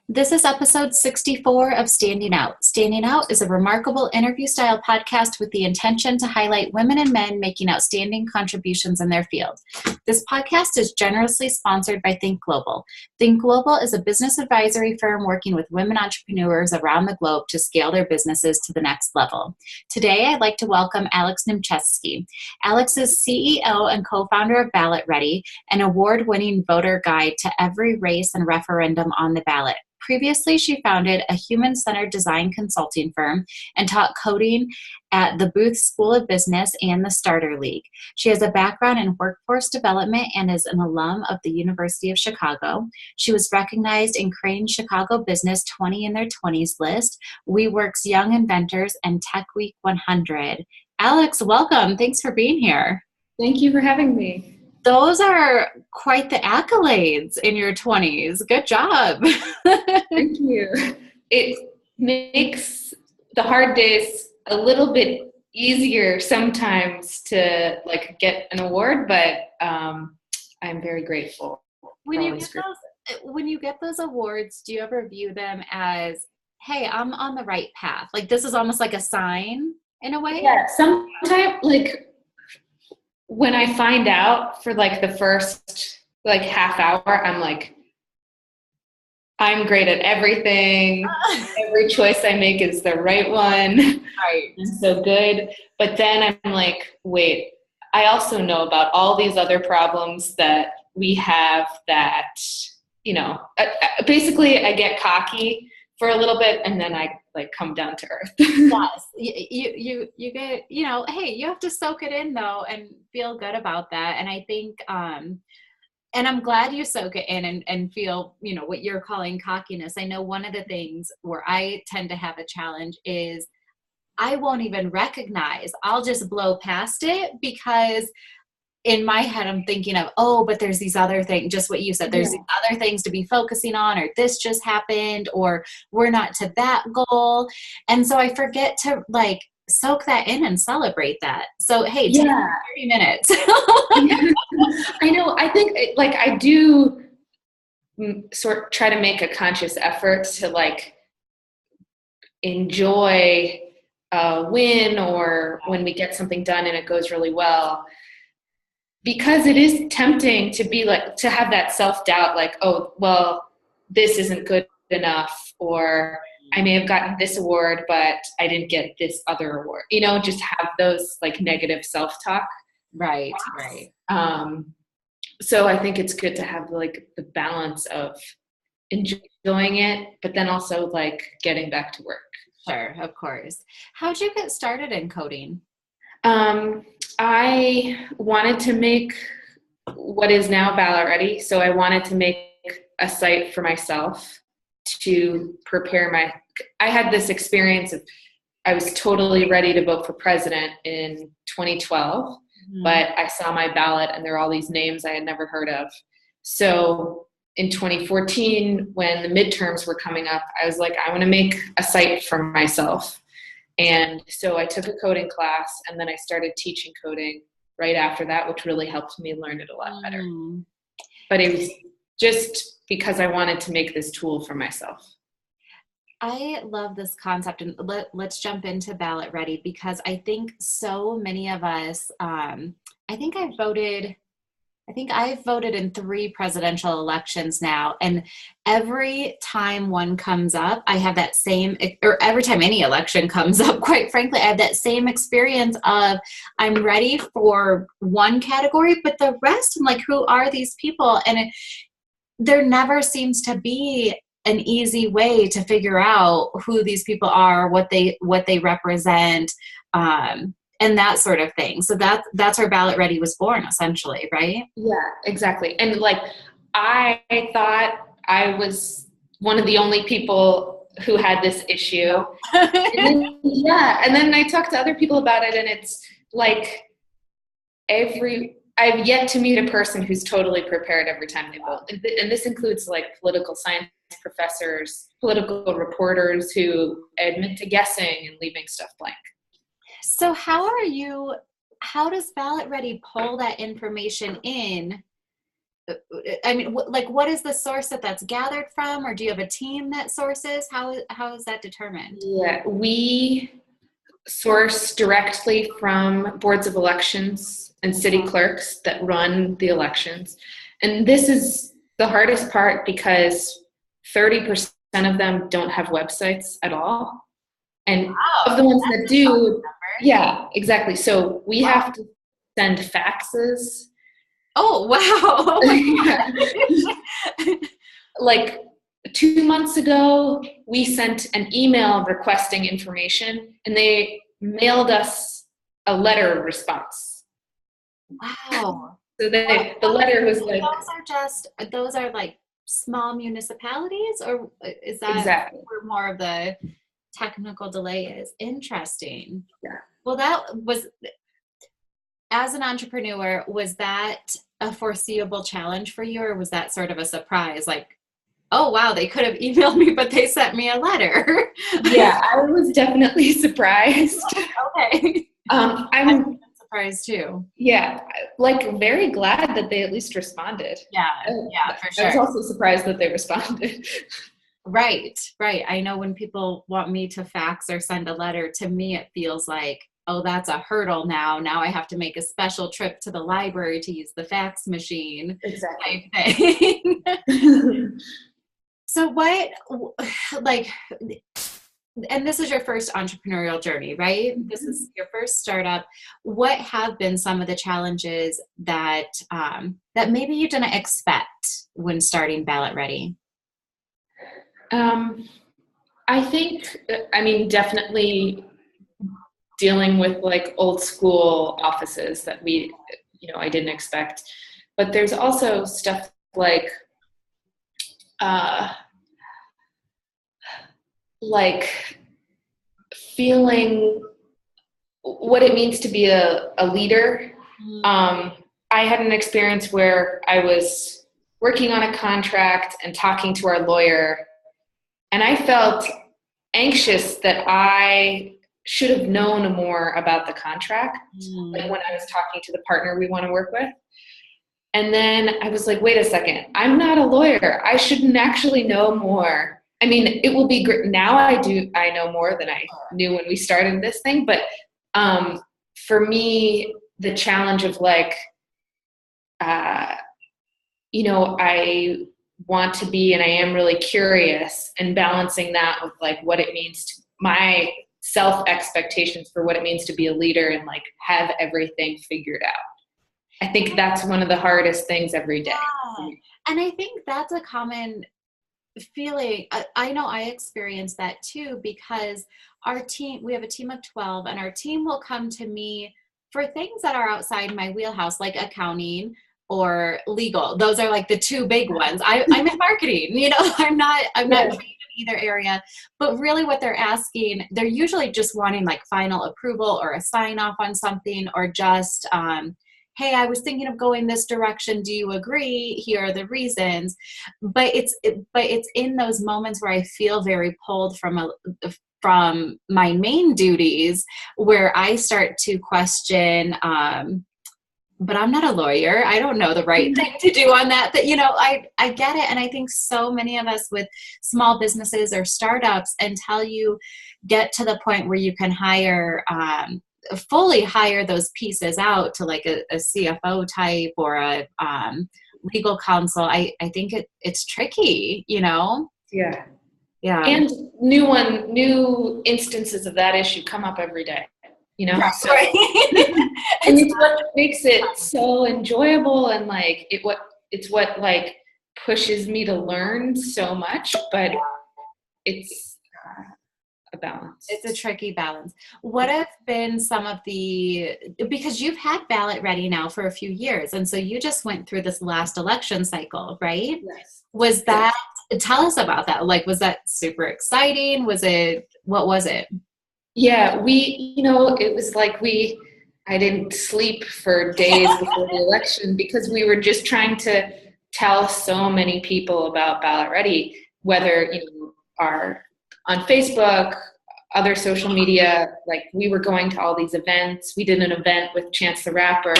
This is episode 64 of Standing Out. Standing Out is a remarkable interview-style podcast with the intention to highlight women and men making outstanding contributions in their field. This podcast is generously sponsored by Think Global. Think Global is a business advisory firm working with women entrepreneurs around the globe to scale their businesses to the next level. Today, I'd like to welcome Alex Niemczewski. Alex is CEO and co-founder of BallotReady, an award-winning voter guide to every race and referendum on the ballot. Previously, she founded a human-centered design consulting firm and taught coding at the Booth School of Business and the Starter League. She has a background in workforce development and is an alum of the University of Chicago. She was recognized in Crain Chicago Business 20 in their 20s list, WeWork's Young Inventors, and Tech Week 100. Alex, welcome. Thanks for being here. Thank you for having me. Those are quite the accolades in your 20s. Good job. Thank you. It makes the hard days a little bit easier sometimes to get an award, but I'm very grateful. When you get those awards, do you ever view them as, hey, I'm on the right path? Like this is almost like a sign in a way? Yeah, sometimes when I find out for the first half hour, I'm great at everything. Every choice I make is the right one. Right. I'm so good. But then I'm like, wait, I also know about all these other problems that we have that, basically I get cocky for a little bit and then I come down to earth. Yes. You get, hey, you have to soak it in though and feel good about that. And I think, and I'm glad you soak it in and feel, what you're calling cockiness. I know one of the things where I tend to have a challenge is I won't even recognize. I'll just blow past it because in my head, I'm thinking of, but there's these other things, just what you said, there's these other things to be focusing on, or this just happened, or we're not to that goal. And so I forget to soak that in and celebrate that. So, hey, take 30 minutes. I know. I think I do try to make a conscious effort to enjoy a win or when we get something done and it goes really well. Because it is tempting to be to have that self-doubt, oh, well, this isn't good enough, or I may have gotten this award, but I didn't get this other award, just have those negative self-talk. Right. So I think it's good to have the balance of enjoying it, but then also getting back to work. Sure, of course. How'd you get started in coding? I wanted to make what is now BallotReady. So I wanted to make a site for myself to prepare I had this experience of, I was totally ready to vote for president in 2012, but I saw my ballot and there were all these names I had never heard of. So in 2014, when the midterms were coming up, I was I want to make a site for myself. And so I took a coding class and then I started teaching coding right after that, which really helped me learn it a lot better. But it was just because I wanted to make this tool for myself. I love this concept, and let's jump into BallotReady because I think so many of us, I think I've voted in 3 presidential elections now, and every time one comes up, I have that same, or every time any election comes up, quite frankly, I have that same experience of I'm ready for one category, but the rest, I'm who are these people? And there never seems to be an easy way to figure out who these people are, what they represent, and that sort of thing. So that's where BallotReady was born, essentially, right? Yeah, exactly. And I thought I was one of the only people who had this issue. And then I talked to other people about it, and it's I've yet to meet a person who's totally prepared every time they vote. And this includes political science professors, political reporters who admit to guessing and leaving stuff blank. So how does BallotReady pull that information in I mean, like, what is the source that's gathered from, or do you have a team that sources? How is that determined? Yeah, we source directly from boards of elections and city clerks that run the elections. And this is the hardest part because 30% of them don't have websites at all. And of the ones that do, yeah, exactly. So we have to send faxes. Oh, wow. Like 2 months ago, we sent an email requesting information, and they mailed us a letter response. Wow. So the letter was like, those are like small municipalities, or is that exactly where more of the technical delay is? Interesting. Yeah. Well, that was, as an entrepreneur, was that a foreseeable challenge for you, or was that sort of a surprise? Like, oh, wow, they could have emailed me, but they sent me a letter. Yeah, I was definitely surprised. Okay. I'm surprised too. Yeah, like very glad that they at least responded. Yeah, for sure. I was also surprised that they responded. Right. I know when people want me to fax or send a letter, to me it feels like, oh, that's a hurdle now. Now I have to make a special trip to the library to use the fax machine. Exactly. So what, like, and this is your first entrepreneurial journey, right? Mm-hmm. This is your first startup. What have been some of the challenges that that maybe you didn't expect when starting BallotReady? I think, definitely dealing with like old school offices that I didn't expect. But there's also stuff like feeling what it means to be a leader. I had an experience where I was working on a contract and talking to our lawyer, and I felt anxious that I should have known more about the contract, like when I was talking to the partner we want to work with. And then I was like, wait a second, I'm not a lawyer. I shouldn't actually know more. I mean, it will be great. Now I know more than I knew when we started this thing. But for me, the challenge of like, I want to be, and I am really curious, and balancing that with like what it means to my self expectations for what it means to be a leader and like have everything figured out. I think that's one of the hardest things every day. Yeah. And I think that's a common feeling. I know I experienced that too, because we have a team of 12, and our team will come to me for things that are outside my wheelhouse, like accounting or legal. Those are like the two big ones. I'm in marketing, I'm not trained in either area, but really what they're asking, they're usually just wanting like final approval or a sign off on something, or just, hey, I was thinking of going this direction. Do you agree? Here are the reasons. But it's in those moments where I feel very pulled from my main duties, where I start to question, but I'm not a lawyer. I don't know the right thing to do on that. That, I get it. And I think so many of us with small businesses or startups, until you get to the point where you can fully hire those pieces out to like a CFO type or a legal counsel, I think it's tricky, Yeah. And new instances of that issue come up every day, Right. So, and it's what makes it so enjoyable, and like it's what like pushes me to learn so much, but it's a balance. It's a tricky balance. What have been some of because you've had BallotReady now for a few years, and so you just went through this last election cycle, right? Yes. Tell us about that. Like, was that super exciting? What was it? Yeah, it was like I didn't sleep for days before the election, because we were just trying to tell so many people about BallotReady, whether, are on Facebook, other social media. Like, we were going to all these events. We did an event with Chance the Rapper.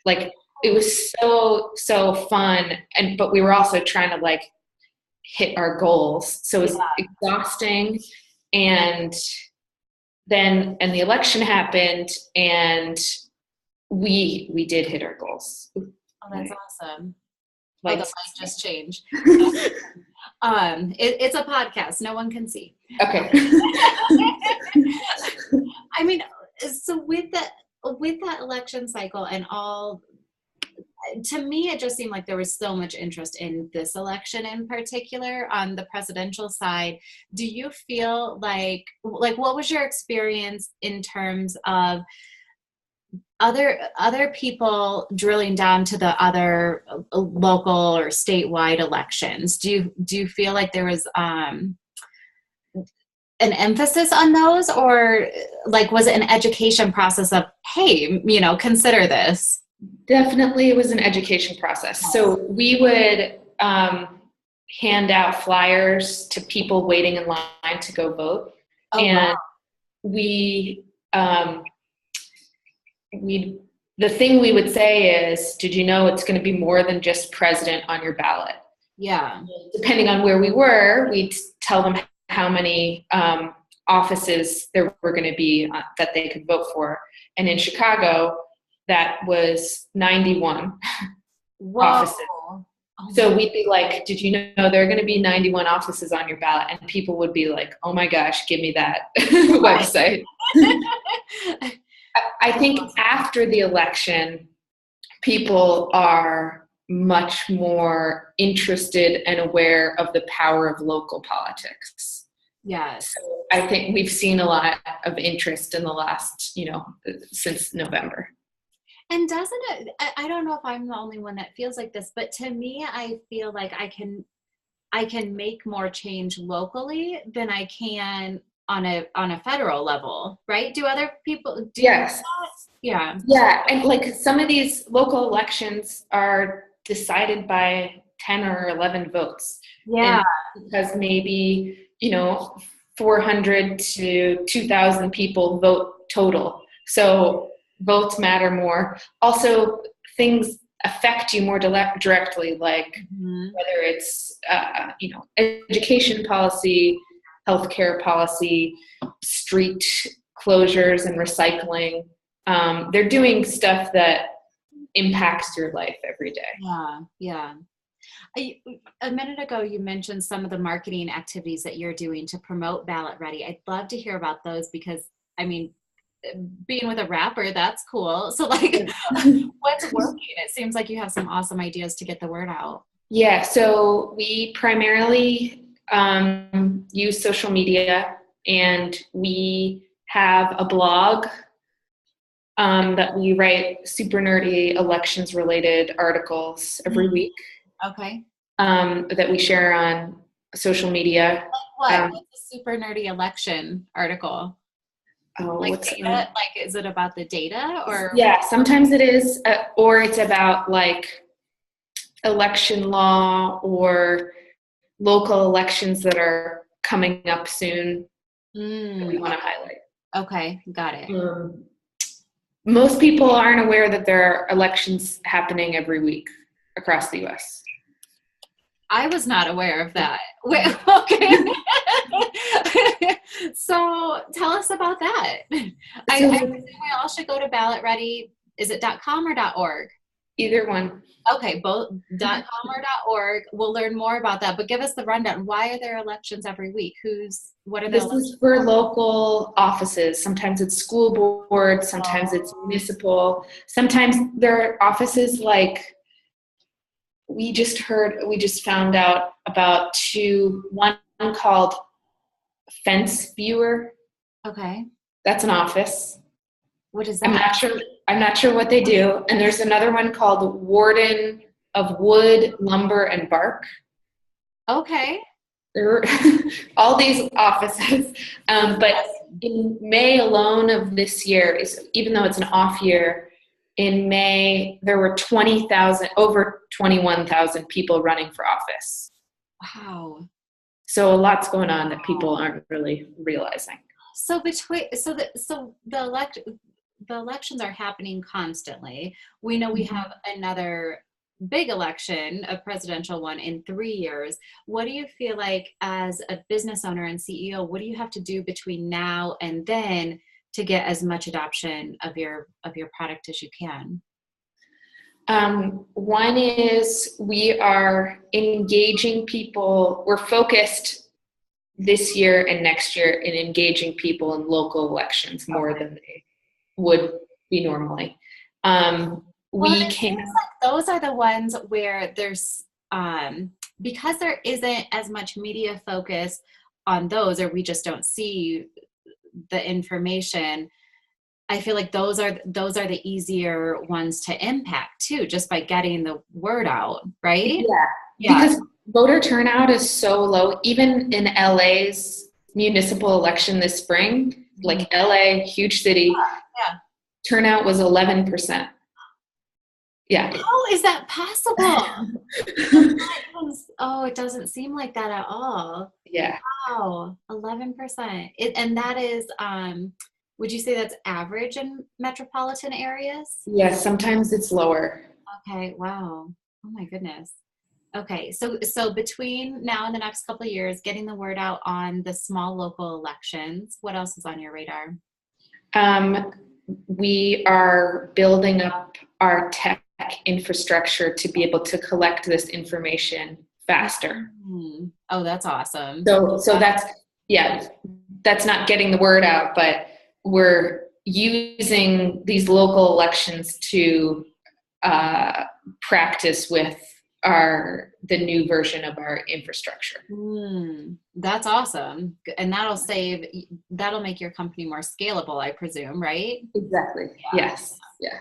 Like, it was so fun. But we were also trying to like hit our goals. So it was exhausting. And then, and the election happened, and we did hit our goals. Oh, that's awesome. Like, the mic just changed. It's a podcast. No one can see. Okay. I mean, so with that election cycle and all, to me, it just seemed like there was so much interest in this election in particular on the presidential side. Do you feel like what was your experience in terms of other people drilling down to the other local or statewide elections? Do you feel like there was an emphasis on those, or like was it an education process of, hey, consider this? Definitely, it was an education process. So we would hand out flyers to people waiting in line to go vote. Oh, and wow. The thing we would say is, did you know it's going to be more than just president on your ballot? Yeah. Depending on where we were, we'd tell them how many offices there were going to be that they could vote for. And in Chicago, that was 91 offices. Oh, so we'd be like, did you know there are going to be 91 offices on your ballot? And people would be like, oh my gosh, give me that website. I think after the election, people are much more interested and aware of the power of local politics. Yes. So I think we've seen a lot of interest in the last, since November. And doesn't it, I don't know if I'm the only one that feels like this, but to me, I feel like I can make more change locally than I can on a federal level, right? Do other people do Yes. that? Yeah. Yeah. And like some of these local elections are decided by 10 or 11 votes. Yeah. And because maybe, 400 to 2,000 people vote total. So votes matter more. Also, things affect you more directly, like whether it's, education policy, healthcare policy, street closures and recycling. They're doing stuff that impacts your life every day. Yeah. A minute ago, you mentioned some of the marketing activities that you're doing to promote BallotReady. I'd love to hear about those because, being with a rapper, that's cool. So what's working? It seems like you have some awesome ideas to get the word out. Yeah, so we primarily use social media, and we have a blog that we write super nerdy elections related articles every week. Okay. That we share on social media. What's a super nerdy election article? What's data? Is it about the data or? Yeah, sometimes it is, or it's about election law or local elections that are coming up soon that we want to highlight. Okay, got it. Most people aren't aware that there are elections happening every week across the U.S. I was not aware of that. Okay. So tell us about that. I think we all should go to BallotReady. Is it .com or .org? Either one. Okay, both .com or .org. We'll learn more about that, but give us the rundown. Why are there elections every week? What are the elections? This is for local offices. Sometimes it's school board, sometimes it's municipal. Sometimes there are offices like we just found out about one called Fence Viewer. Okay. That's an office. What is that? I'm not sure what they do. And there's another one called Warden of Wood, Lumber, and Bark. Okay. There are all these offices. But in May alone of this year, even though it's an off year, in May, there were over 21,000 people running for office. Wow. So a lot's going on that people aren't really realizing. So the elections are happening constantly. We know we have another big election, a presidential one, in 3 years. What do you feel like as a business owner and CEO, what do you have to do between now and then to get as much adoption of your product as you can? One is we are engaging people. We're focused this year and next year in engaging people in local elections more than they would be normally. It seems like those are the ones where there's, because there isn't as much media focus on those, or we just don't see the information. I feel like those are the easier ones to impact too, just by getting the word out, right? Yeah. Because voter turnout is so low. Even in LA's municipal election this spring, like LA, huge city, turnout was 11%. Yeah. How is that possible? It doesn't seem like that at all. Yeah. Wow, 11%. And that is, would you say that's average in metropolitan areas? Yes, sometimes it's lower. Okay, wow. Oh my goodness. Okay, so between now and the next couple of years, getting the word out on the small local elections, what else is on your radar? We are building up our tech infrastructure to be able to collect this information faster. Oh, that's awesome. So that's not getting the word out, but we're using these local elections to practice with the new version of our infrastructure. That's awesome. And that'll make your company more scalable, I presume, right? Exactly. Yeah. Yes. Yeah.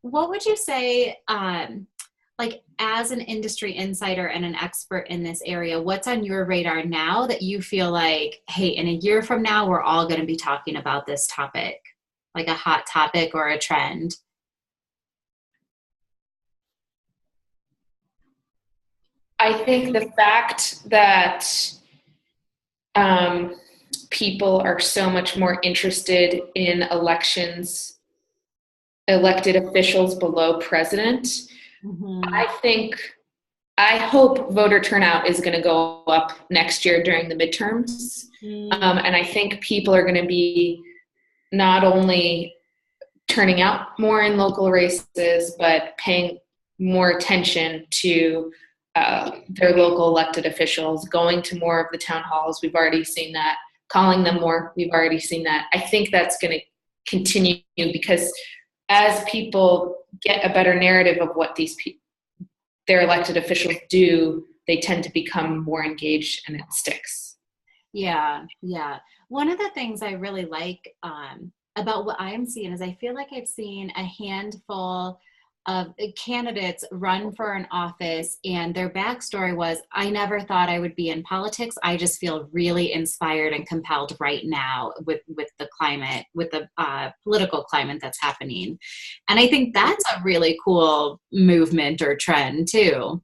What would you say, like as an industry insider and an expert in this area, what's on your radar now that you feel like, hey, in a year from now, we're all going to be talking about this topic, like a hot topic or a trend? I think the fact that people are so much more interested in elections, elected officials below president, I hope voter turnout is going to go up next year during the midterms. And I think people are going to be not only turning out more in local races, but paying more attention to their local elected officials, going to more of the town halls. We've already seen that. Calling them more. We've already seen that. I think that's going to continue because as people get a better narrative of what their elected officials do, they tend to become more engaged and it sticks. Yeah. One of the things I really like about what I'm seeing is I feel like I've seen a handful of candidates run for an office and their backstory was, I never thought I would be in politics. I just feel really inspired and compelled right now with the climate, with the political climate that's happening. And I think that's a really cool movement or trend too.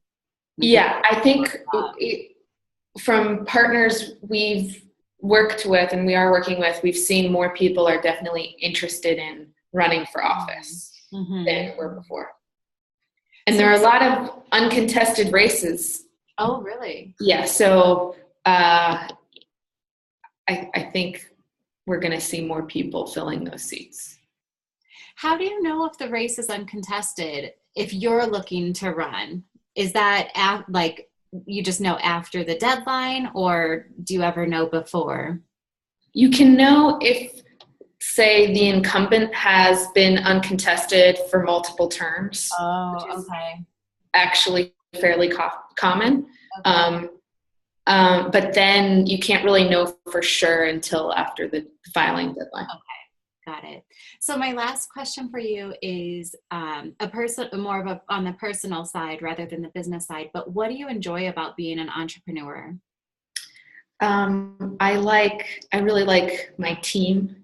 Yeah, I think from partners we've worked with and we are working with, we've seen more people are definitely interested in running for office than were before. And there are a lot of uncontested races. Oh, really? Yeah, so I think we're going to see more people filling those seats. How do you know if the race is uncontested if you're looking to run? Is that like you just know after the deadline, or do you ever know before? You can know if, say, the incumbent has been uncontested for multiple terms. Oh, okay. Actually fairly common. Okay. But then you can't really know for sure until after the filing deadline. Okay, got it. So my last question for you is on the personal side rather than the business side, but what do you enjoy about being an entrepreneur? I really like my team.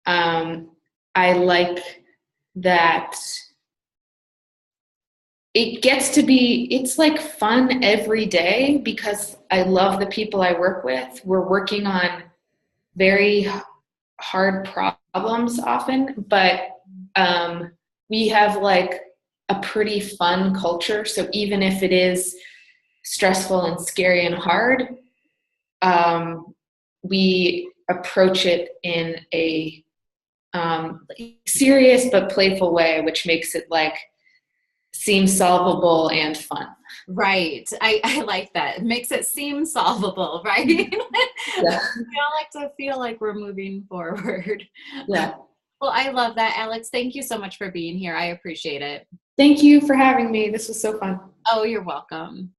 I like that it's like fun every day because I love the people I work with. We're working on very hard problems often, but we have like a pretty fun culture. So even if it is stressful and scary and hard, we approach it in a serious but playful way, which makes it like seem solvable and fun. Right. I like that. It makes it seem solvable, right? Yeah. We all like to feel like we're moving forward. Yeah. Well, I love that, Alex. Thank you so much for being here. I appreciate it. Thank you for having me. This was so fun. Oh, you're welcome.